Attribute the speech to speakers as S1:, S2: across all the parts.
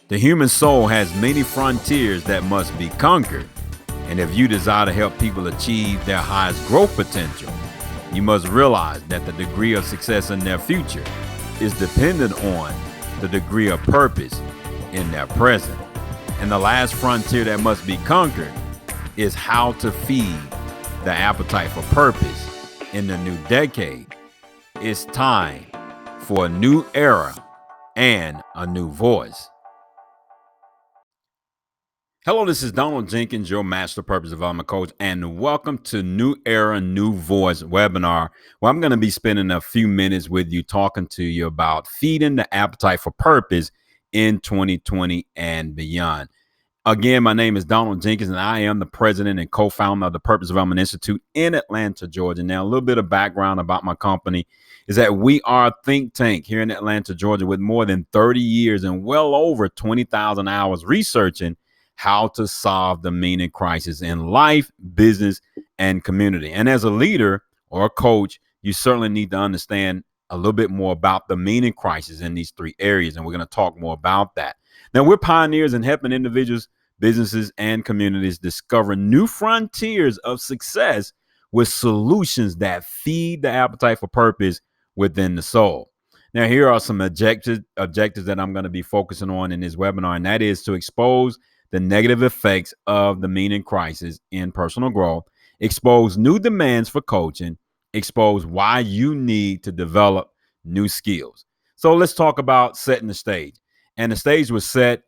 S1: The human soul has many frontiers that must be conquered. And if you desire to help people achieve their highest growth potential, you must realize that the degree of success in their future is dependent on the degree of purpose in their present. And the last frontier that must be conquered is how to feed the appetite for purpose in the new decade. It's time for a new era and a new voice. Hello, this is Donald Jenkins, your Master Purpose Development Coach, and welcome to New Era, New Voice webinar, where I'm going to be spending a few minutes with you talking to you about feeding the appetite for purpose in 2020 and beyond. Again, my name is Donald Jenkins, and I am the president and co-founder of the Purpose Development Institute in Atlanta, Georgia. Now, a little bit of background about my company is that we are a think tank here in Atlanta, Georgia, with more than 30 years and well over 20,000 hours researching how to solve the meaning crisis in life, business, and community. And as a leader or a coach, you certainly need to understand a little bit more about the meaning crisis in these three areas. And we're going to talk more about that. Now, we're pioneers in helping individuals, businesses, and communities discover new frontiers of success with solutions that feed the appetite for purpose within the soul. Now, here are some objectives that I'm going to be focusing on in this webinar, and that is to expose the negative effects of the meaning crisis in personal growth, expose new demands for coaching, expose why you need to develop new skills. So let's talk about setting the stage. And the stage was set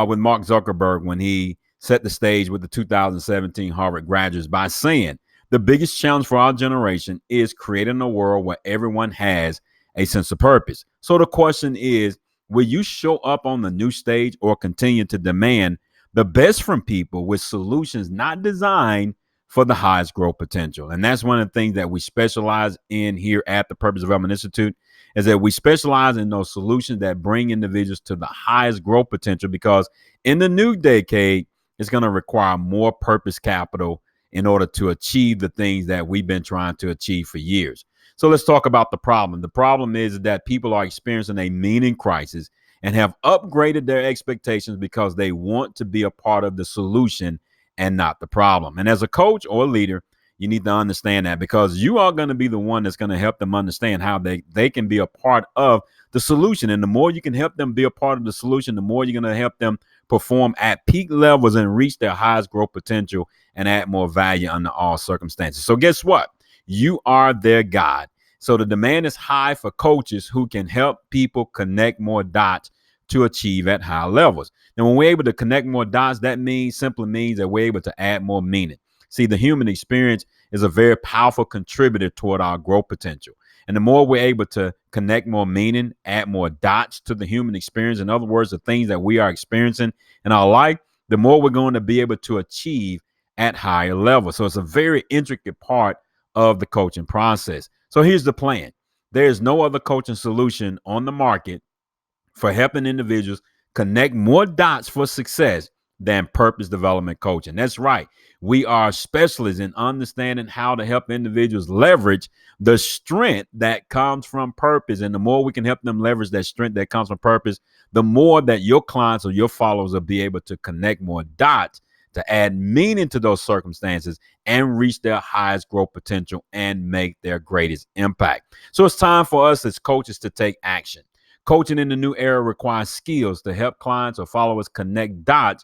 S1: with Mark Zuckerberg when he set the stage with the 2017 Harvard graduates by saying, the biggest challenge for our generation is creating a world where everyone has a sense of purpose. So the question is, will you show up on the new stage or continue to demand the best from people with solutions not designed for the highest growth potential? And that's one of the things that we specialize in here at the Purpose Development Institute, is that we specialize in those solutions that bring individuals to the highest growth potential, because in the new decade, it's going to require more purpose capital in order to achieve the things that we've been trying to achieve for years. So let's talk about the problem. The problem is that people are experiencing a meaning crisis and have upgraded their expectations because they want to be a part of the solution and not the problem. And as a coach or a leader, you need to understand that, because you are going to be the one that's going to help them understand how they can be a part of the solution. And the more you can help them be a part of the solution, the more you're going to help them perform at peak levels and reach their highest growth potential and add more value under all circumstances. So guess what? You are their guide. So the demand is high for coaches who can help people connect more dots to achieve at high levels. And when we're able to connect more dots, that simply means that we're able to add more meaning. See, the human experience is a very powerful contributor toward our growth potential. And the more we're able to connect more meaning, add more dots to the human experience, in other words, the things that we are experiencing in our life, the more we're going to be able to achieve at higher levels. So it's a very intricate part of the coaching process. So here's the plan. There's no other coaching solution on the market for helping individuals connect more dots for success than purpose development coaching. That's right. We are specialists in understanding how to help individuals leverage the strength that comes from purpose. And the more we can help them leverage that strength that comes from purpose, the more that your clients or your followers will be able to connect more dots to add meaning to those circumstances and reach their highest growth potential and make their greatest impact. So it's time for us as coaches to take action. Coaching in the new era requires skills to help clients or followers connect dots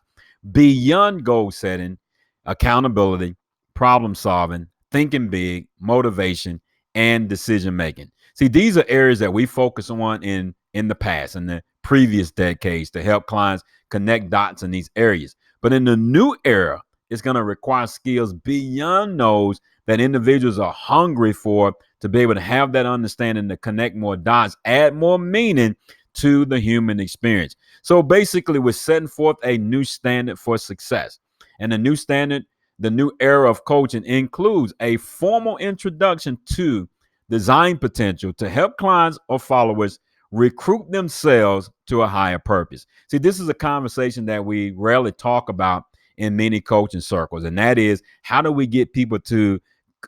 S1: beyond goal setting, accountability, problem solving, thinking big, motivation, and decision making. See, these are areas that we focus on in the past, in the previous decades, to help clients connect dots in these areas. But in the new era, it's going to require skills beyond those that individuals are hungry for, to be able to have that understanding, to connect more dots, add more meaning to the human experience. So basically, we're setting forth a new standard for success. And the new standard, the new era of coaching, includes a formal introduction to design potential to help clients or followers recruit themselves to a higher purpose. See, this is a conversation that we rarely talk about in many coaching circles, and that is, how do we get people to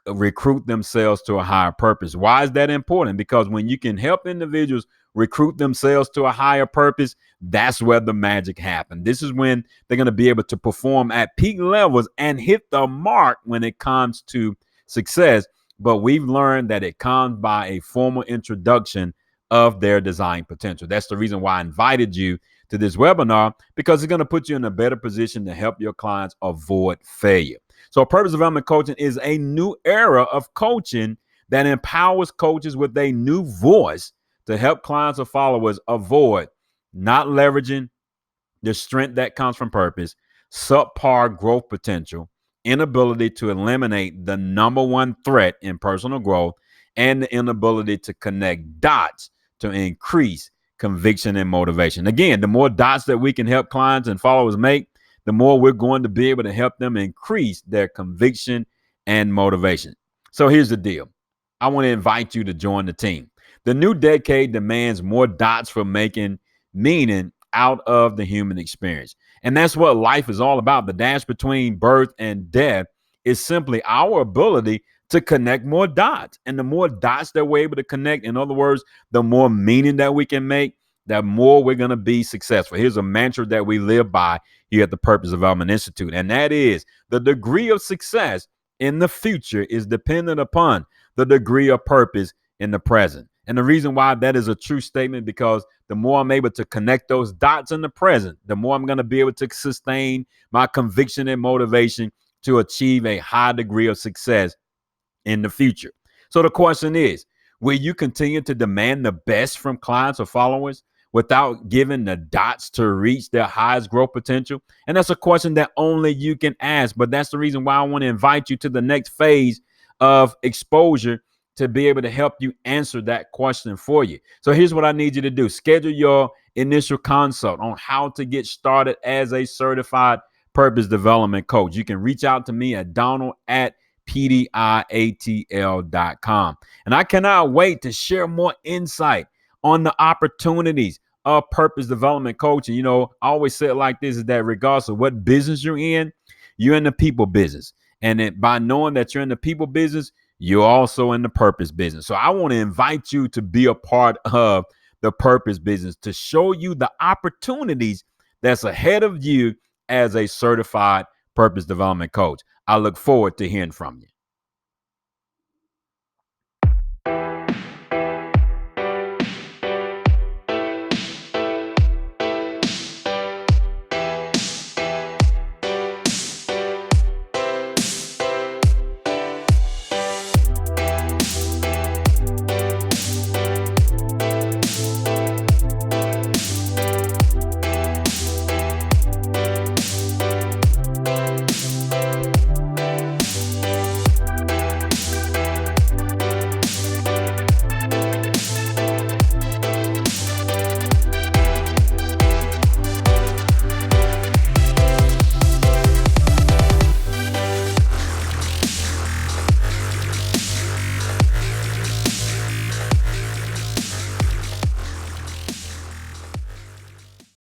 S1: recruit themselves to a higher purpose. Why is that important? Because when you can help individuals recruit themselves to a higher purpose, that's where the magic happens. This is when they're going to be able to perform at peak levels and hit the mark when it comes to success. But we've learned that it comes by a formal introduction of their design potential. That's the reason why I invited you to this webinar, because it's going to put you in a better position to help your clients avoid failure. So purpose development coaching is a new era of coaching that empowers coaches with a new voice to help clients or followers avoid not leveraging the strength that comes from purpose, subpar growth potential, inability to eliminate the number one threat in personal growth, and the inability to connect dots to increase conviction and motivation. Again, the more dots that we can help clients and followers make, the more we're going to be able to help them increase their conviction and motivation. So here's the deal. I want to invite you to join the team. The new decade demands more dots for making meaning out of the human experience. And that's what life is all about. The dash between birth and death is simply our ability to connect more dots. And the more dots that we're able to connect, in other words, the more meaning that we can make, the more we're going to be successful. Here's a mantra that we live by here at the Purpose Development Institute, and that is the degree of success in the future is dependent upon the degree of purpose in the present. And the reason why that is a true statement, because the more I'm able to connect those dots in the present, the more I'm going to be able to sustain my conviction and motivation to achieve a high degree of success in the future. So the question is, will you continue to demand the best from clients or followers without giving the dots to reach their highest growth potential? And that's a question that only you can ask. But that's the reason why I want to invite you to the next phase of exposure to be able to help you answer that question for you. So here's what I need you to do. Schedule your initial consult on how to get started as a certified purpose development coach. You can reach out to me at donald@pdiatl.com. And I cannot wait to share more insight on the opportunities of purpose development coaching. You know, I always say it like this, is that regardless of what business you're in the people business. And by knowing that you're in the people business, you're also in the purpose business. So I want to invite you to be a part of the purpose business, to show you the opportunities that's ahead of you as a certified purpose development coach. I look forward to hearing from you.